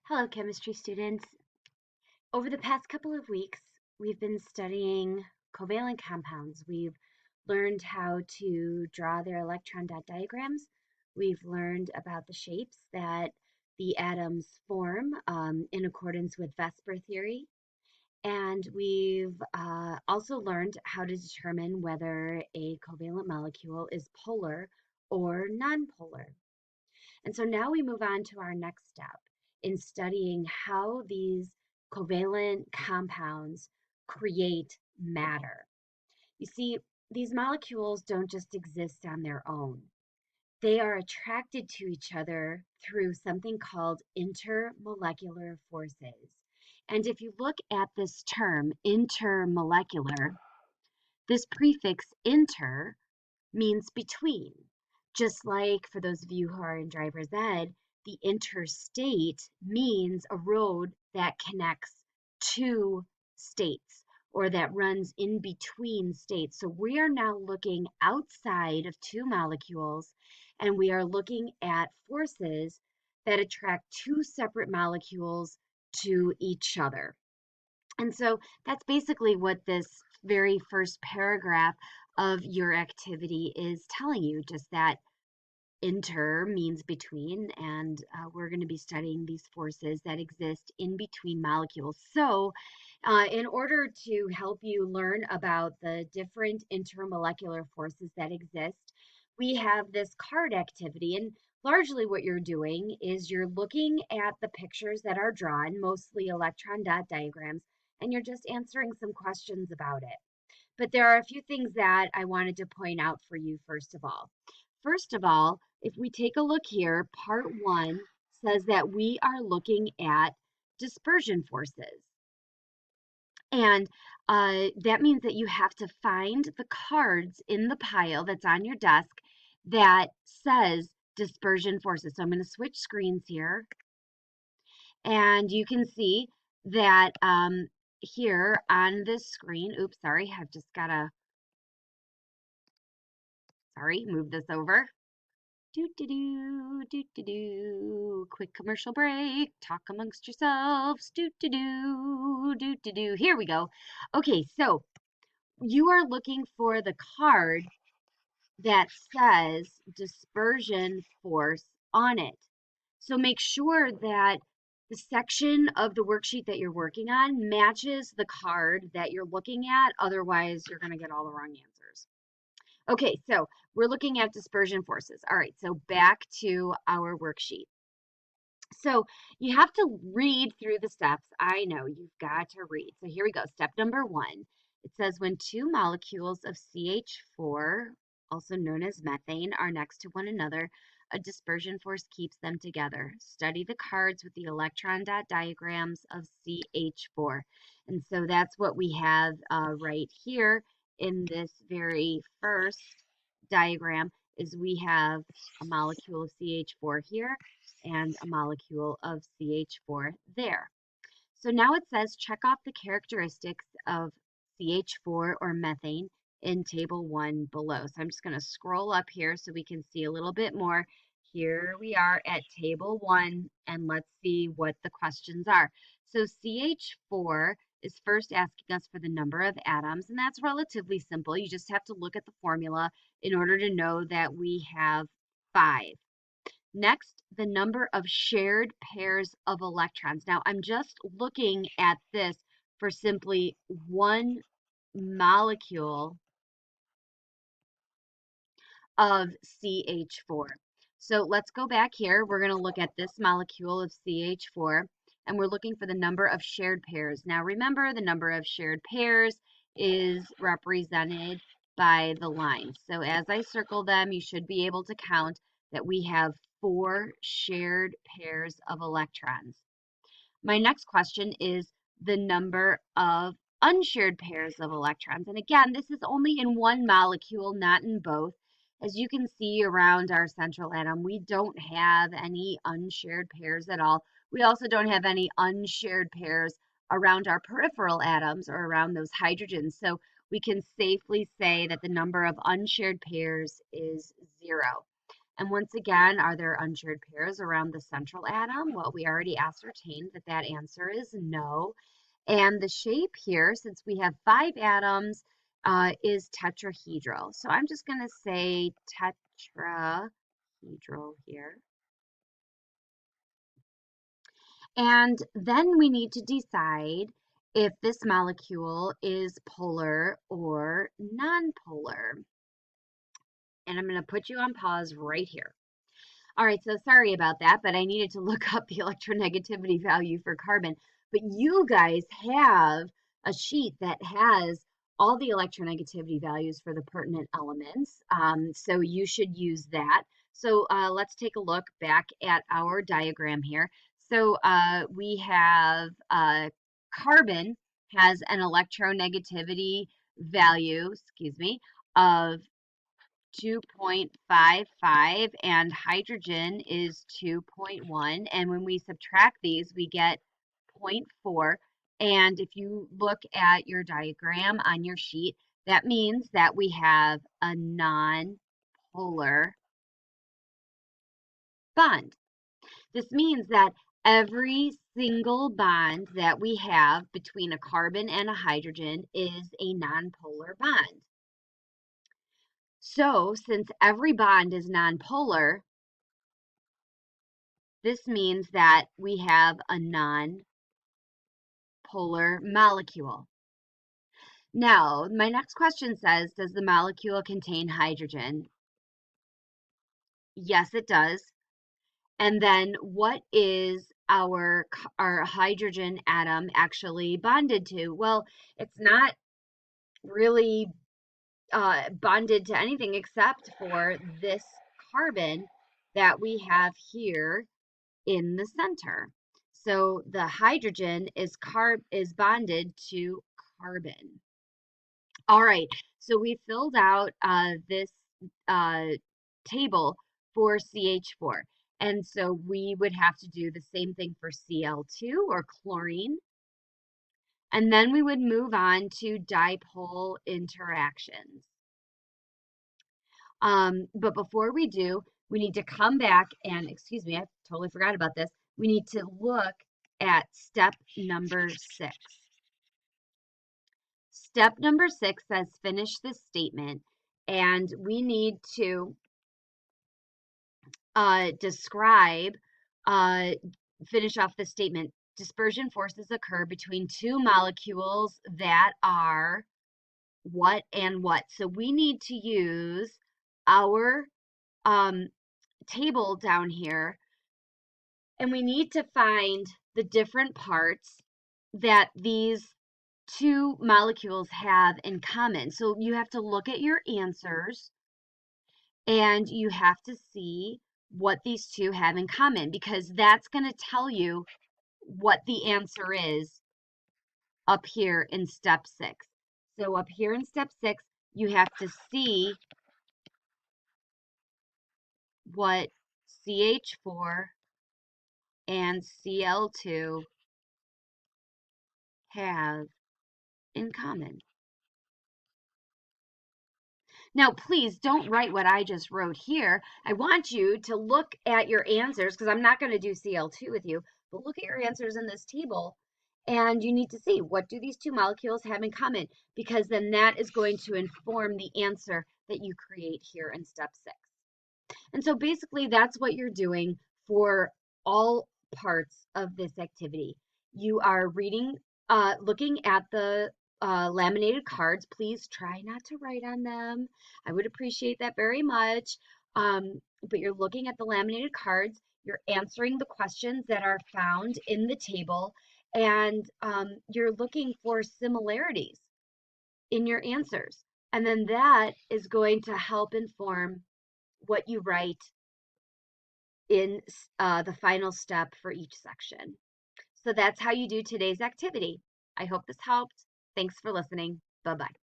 Hello, chemistry students. Over the past couple of weeks, we've been studying covalent compounds. We've learned how to draw their electron dot diagrams. We've learned about the shapes that the atoms form in accordance with Vesper theory. And we've also learned how to determine whether a covalent molecule is polar or nonpolar. And so now we move on to our next step in studying how these covalent compounds create matter. You see, these molecules don't just exist on their own. They are attracted to each other through something called intermolecular forces. And if you look at this term, intermolecular, this prefix inter means between. Just like for those of you who are in driver's ed, the interstate means a road that connects two states or that runs in between states. So we are now looking outside of two molecules and we are looking at forces that attract two separate molecules to each other. And so that's basically what this very first paragraph of your activity is telling you, just that inter means between, and we're going to be studying these forces that exist in between molecules. So in order to help you learn about the different intermolecular forces that exist, we have this card activity. And largely what you're doing is you're looking at the pictures that are drawn, mostly electron dot diagrams, and you're just answering some questions about it. But there are a few things that I wanted to point out for you first of all. First of all, if we take a look here, part one says that we are looking at dispersion forces. And that means that you have to find the cards in the pile that's on your desk that says dispersion forces. So I'm going to switch screens here. And you can see that here on this screen, oops, sorry, I've just got to, move this over. Do. Quick commercial break. Talk amongst yourselves. Do. Here we go. Okay, so you are looking for the card that says dispersion force on it. So make sure that the section of the worksheet that you're working on matches the card that you're looking at. Otherwise, you're going to get all the wrong answers. Okay, so we're looking at dispersion forces. All right, so back to our worksheet. So you have to read through the steps. I know you've got to read. So here we go. Step number one. It says when two molecules of CH4, also known as methane, are next to one another, a dispersion force keeps them together. Study the cards with the electron dot diagrams of CH4. And so that's what we have right here in this very first diagram is we have a molecule of CH4 here and a molecule of CH4 there. So now it says check off the characteristics of CH4 or methane in table 1 below. So I'm just going to scroll up here so we can see a little bit more. Here we are at table 1 and let's see what the questions are. So CH4 is first asking us for the number of atoms, and that's relatively simple. You just have to look at the formula in order to know that we have 5. Next, the number of shared pairs of electrons. Now, I'm just looking at this for simply one molecule of CH4. So let's go back here. We're going to look at this molecule of CH4, and we're looking for the number of shared pairs. Now, remember, the number of shared pairs is represented by the lines. So as I circle them, you should be able to count that we have 4 shared pairs of electrons. My next question is the number of unshared pairs of electrons. And again, this is only in one molecule, not in both. As you can see around our central atom, we don't have any unshared pairs at all. We also don't have any unshared pairs around our peripheral atoms or around those hydrogens. So we can safely say that the number of unshared pairs is 0. And once again, are there unshared pairs around the central atom? Well, we already ascertained that that answer is no. And the shape here, since we have 5 atoms, is tetrahedral. So I'm just going to say tetrahedral here. And then we need to decide if this molecule is polar or nonpolar. And I'm going to put you on pause right here. All right, so sorry about that, but I needed to look up the electronegativity value for carbon. But you guys have a sheet that has all the electronegativity values for the pertinent elements. So you should use that. So let's take a look back at our diagram here. So we have carbon has an electronegativity value, of 2.55 and hydrogen is 2.1, and when we subtract these we get 0.4. And if you look at your diagram on your sheet, that means that we have a non-polar bond. This means that every single bond that we have between a carbon and a hydrogen is a non-polar bond. So, since every bond is nonpolar, this means that we have a nonpolar molecule. Now, my next question says, does the molecule contain hydrogen? Yes, it does. And then what is our hydrogen atom actually bonded to? Well, it's not really bonded to anything except for this carbon that we have here in the center. So the hydrogen is bonded to carbon. All right, so we filled out this table for CH4. And so we would have to do the same thing for Cl2 or chlorine. And then we would move on to dipole interactions. But before we do, we need to come back and, excuse me, I totally forgot about this. We need to look at step number 6. Step number 6 says finish this statement, and we need to describe, finish off the statement. Dispersion forces occur between two molecules that are what and what. So we need to use our table down here, and we need to find the different parts that these two molecules have in common. So you have to look at your answers and you have to see what these two have in common, because that's going to tell you what the answer is up here in step 6. So up here in step 6, you have to see what CH4 and Cl2 have in common. Now, please don't write what I just wrote here. I want you to look at your answers, because I'm not going to do Cl2 with you, but look at your answers in this table, and you need to see, what do these two molecules have in common? Because then that is going to inform the answer that you create here in step 6. And so basically that's what you're doing for all parts of this activity. You are reading, looking at the laminated cards. Please try not to write on them. I would appreciate that very much. But you're looking at the laminated cards, you're answering the questions that are found in the table, and you're looking for similarities in your answers. And then that is going to help inform what you write in the final step for each section. So that's how you do today's activity. I hope this helped. Thanks for listening. Bye-bye.